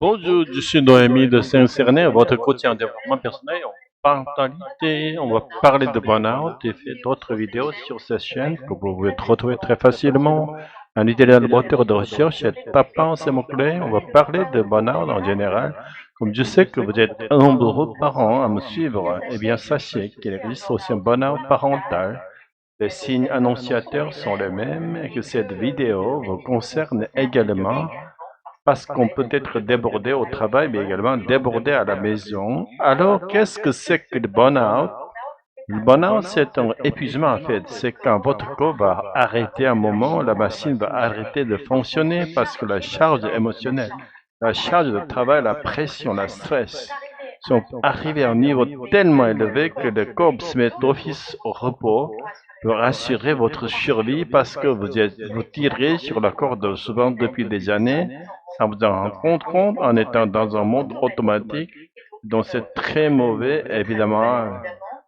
Bonjour, je suis Noémie de Saint-Cernin, votre coach en développement personnel. On va parler de burn-out et faire d'autres vidéos sur cette chaîne que vous pouvez retrouver très facilement. Un idéal moteur de recherche et tapant ces mots-clés, on va parler de burn-out en général. Comme je sais que vous êtes nombreux parents à me suivre, eh bien sachez qu'il existe aussi un burn-out parental. Les signes annonciateurs sont les mêmes et que cette vidéo vous concerne également parce qu'on peut être débordé au travail, mais également débordé à la maison. Alors, qu'est-ce que c'est que le burn-out? Le burn-out, c'est un épuisement en fait. C'est quand votre corps va arrêter un moment, la machine va arrêter de fonctionner parce que la charge émotionnelle, la charge de travail, la pression, le stress sont arrivés à un niveau tellement élevé que le corps se met d'office au repos pour assurer votre survie parce que vous tirez sur la corde souvent depuis des années sans vous en rendre compte en étant dans un monde automatique dont c'est très mauvais. Évidemment,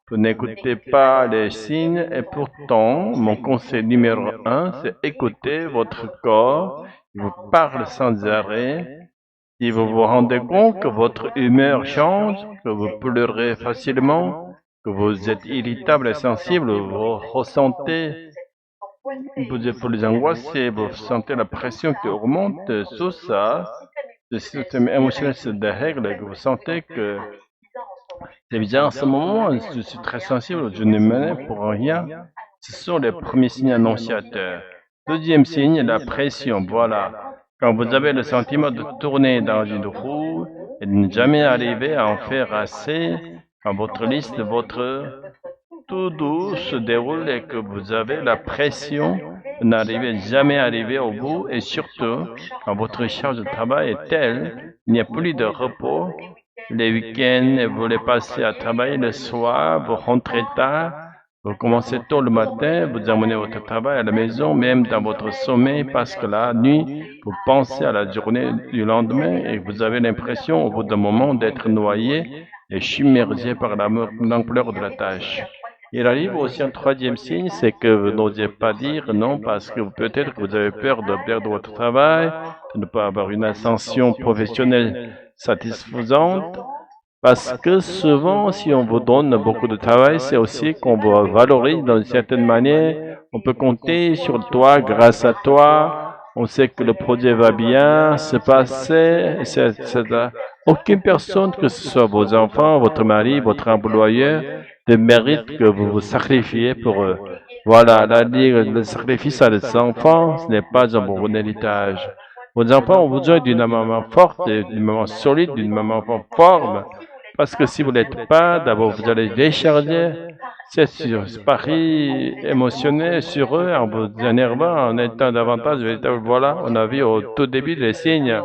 vous n'écoutez pas les signes et pourtant, mon conseil numéro 1, c'est écouter votre corps. Il vous parle sans arrêt. Si vous vous rendez compte que votre humeur change, que vous pleurez facilement, que vous êtes irritable et sensible, vous ressentez, vous êtes plus angoissé, vous sentez la pression qui augmente, tout ça, le système émotionnel se dérègle et que vous sentez que c'est bizarre en ce moment, je suis très sensible, je ne m'énerve pour rien. Ce sont les premiers signes annonciateurs. Deuxième signe, la pression, voilà. Quand vous avez le sentiment de tourner dans une roue et de ne jamais arriver à en faire assez, quand votre liste, votre to-do se déroule et que vous avez la pression de n'arriver jamais à arriver au bout et surtout, quand votre charge de travail est telle, il n'y a plus de repos, les week-ends, vous les passez à travailler le soir, vous rentrez tard, vous commencez tôt le matin, vous amenez votre travail à la maison, même dans votre sommeil, parce que la nuit, vous pensez à la journée du lendemain et vous avez l'impression au bout d'un moment d'être noyé et submergé par l'ampleur de la tâche. Il arrive aussi un troisième signe, c'est que vous n'osez pas dire non parce que peut-être que vous avez peur de perdre votre travail, de ne pas avoir une ascension professionnelle satisfaisante. Parce que souvent, si on vous donne beaucoup de travail, c'est aussi qu'on vous valorise d'une certaine manière. On peut compter sur toi, grâce à toi. On sait que le projet va bien se passer, etc. Aucune personne, que ce soit vos enfants, votre mari, votre employeur, ne mérite que vous vous sacrifiez pour eux. Voilà, le sacrifice à des enfants, ce n'est pas un bon héritage. Vos enfants ont besoin d'une maman forte, d'une maman solide, d'une maman forte. Parce que si vous n'êtes pas, d'abord vous allez décharger ce pari émotionnel sur eux en vous énervant, en étant davantage véritable. Voilà, on a vu au tout début les signes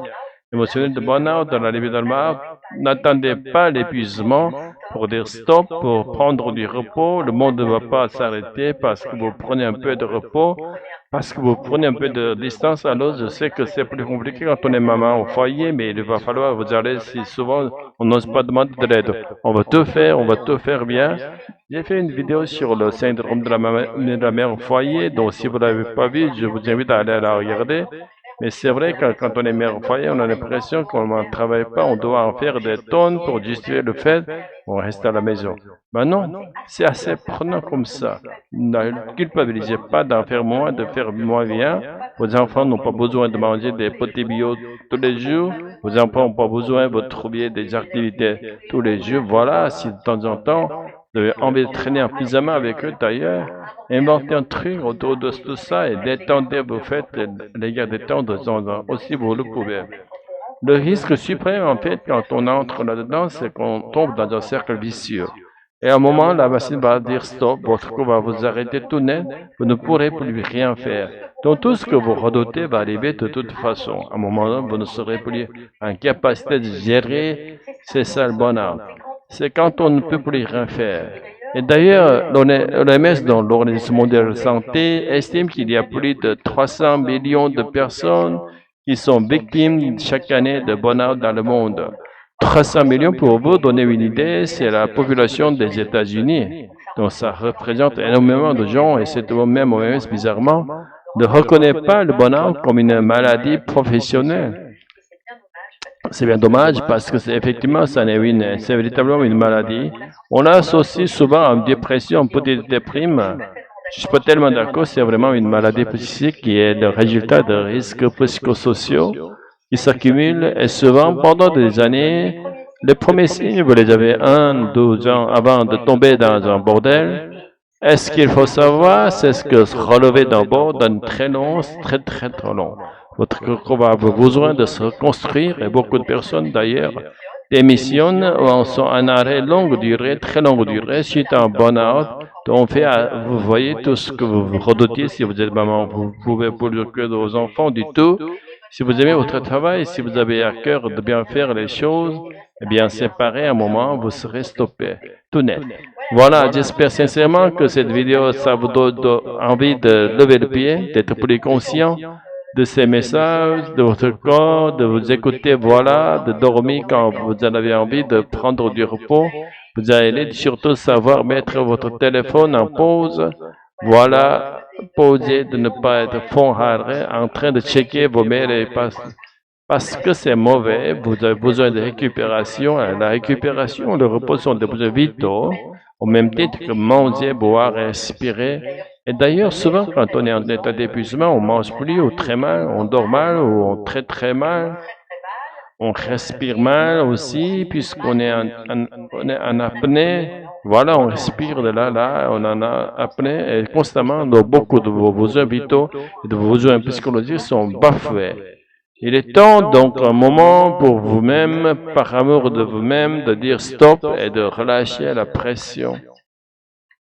émotionnels de burn-out dans la début de burn-out. N'attendez pas l'épuisement pour dire stop, pour prendre du repos. Le monde ne va pas s'arrêter parce que vous prenez un peu de repos. Parce que vous prenez un peu de distance à l'autre, je sais que c'est plus compliqué quand on est maman au foyer, mais il va falloir vous aller si souvent on n'ose pas demander de l'aide. On va tout faire bien. J'ai fait une vidéo sur le syndrome de la mère au foyer, donc si vous ne l'avez pas vu, je vous invite à aller la regarder. Mais c'est vrai que quand on est mère au foyer, on a l'impression qu'on ne travaille pas, on doit en faire des tonnes pour justifier le fait qu'on reste à la maison. Ben non, c'est assez prenant comme ça. Ne culpabilisez pas d'en faire moins, de faire moins bien. Vos enfants n'ont pas besoin de manger des potés bio tous les jours. Vos enfants n'ont pas besoin de trouver des activités tous les jours. Voilà, si de temps en temps, vous avez envie de traîner en pyjama avec eux d'ailleurs, inventez un truc autour de tout ça et détendez, vous faites les gars détendre aussi vous le pouvez. Le risque suprême, en fait, quand on entre là-dedans, c'est qu'on tombe dans un cercle vicieux. Et à un moment, la machine va dire stop, votre corps va vous arrêter tout net, vous ne pourrez plus rien faire. Donc tout ce que vous redoutez va arriver de toute façon. À un moment donné, vous ne serez plus en capacité de gérer, c'est ça le burn-out. C'est quand on ne peut plus rien faire. Et d'ailleurs, l'OMS, dans l'Organisation mondiale de la santé, estime qu'il y a plus de 300 millions de personnes qui sont victimes chaque année de burn-out dans le monde. 300 millions, pour vous donner une idée, c'est la population des États-Unis. Donc ça représente énormément de gens et c'est même OMS, bizarrement, ne reconnaît pas le burn-out comme une maladie professionnelle. C'est bien dommage parce que c'est effectivement, c'est véritablement une maladie. On associe souvent à une dépression, une petite déprime. Je suis pas tellement d'accord, c'est vraiment une maladie psychique qui est le résultat de risques psychosociaux qui s'accumulent et souvent pendant des années, les premiers signes, vous les avez 1, 2 ans avant de tomber dans un bordel. Est-ce qu'il faut savoir, c'est ce que se relever d'un bord très long, très long. Votre corps va avoir besoin de se reconstruire et beaucoup de personnes d'ailleurs démissionnent ou sont en arrêt longue durée, très longue durée, suite à un burn-out. Vous voyez tout ce que vous redoutiez si vous êtes maman, vous pouvez vous occuper de vos enfants du tout. Si vous aimez votre travail, si vous avez à cœur de bien faire les choses, eh bien, séparé à un moment, vous serez stoppé. Tout net. Voilà, j'espère sincèrement que cette vidéo, ça vous donne envie de lever le pied, d'être plus conscient de ces messages, de votre corps, de vous écouter, voilà, de dormir quand vous en avez envie, de prendre du repos. Vous allez surtout savoir mettre votre téléphone en pause. Voilà, poser, de ne pas être fondaré en train de checker vos mails et parce que c'est mauvais, vous avez besoin de récupération. La récupération, le repos sont des besoins vitaux, au même titre que manger, boire, respirer. Et d'ailleurs, souvent, quand on est en état d'épuisement, on mange plus ou très mal, on dort mal ou on très mal. On respire mal aussi, puisqu'on est en apnée. Voilà, on respire de là, on en a apnée, et constamment, beaucoup de vos besoins vitaux et de vos besoins psychologiques sont bafoués. Il est temps donc un moment pour vous-même, par amour de vous-même, de dire stop et de relâcher la pression.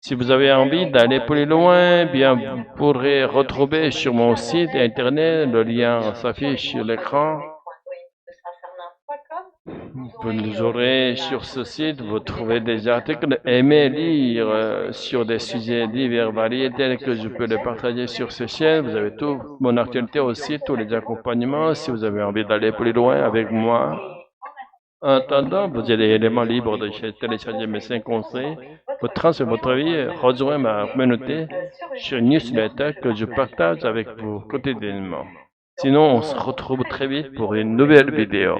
Si vous avez envie d'aller plus loin, bien vous pourrez retrouver sur mon site internet, le lien s'affiche sur l'écran. Vous aurez sur ce site, vous trouvez des articles, aimez lire sur des sujets divers variés tels que je peux les partager sur ces chaînes. Vous avez tout mon actualité aussi, tous les accompagnements. Si vous avez envie d'aller plus loin avec moi, en attendant, vous avez l'élément libre de télécharger mes 5 conseils pour transformer votre vie, rejoindre ma communauté sur newsletter que je partage avec vous quotidiennement. Sinon, on se retrouve très vite pour une nouvelle vidéo.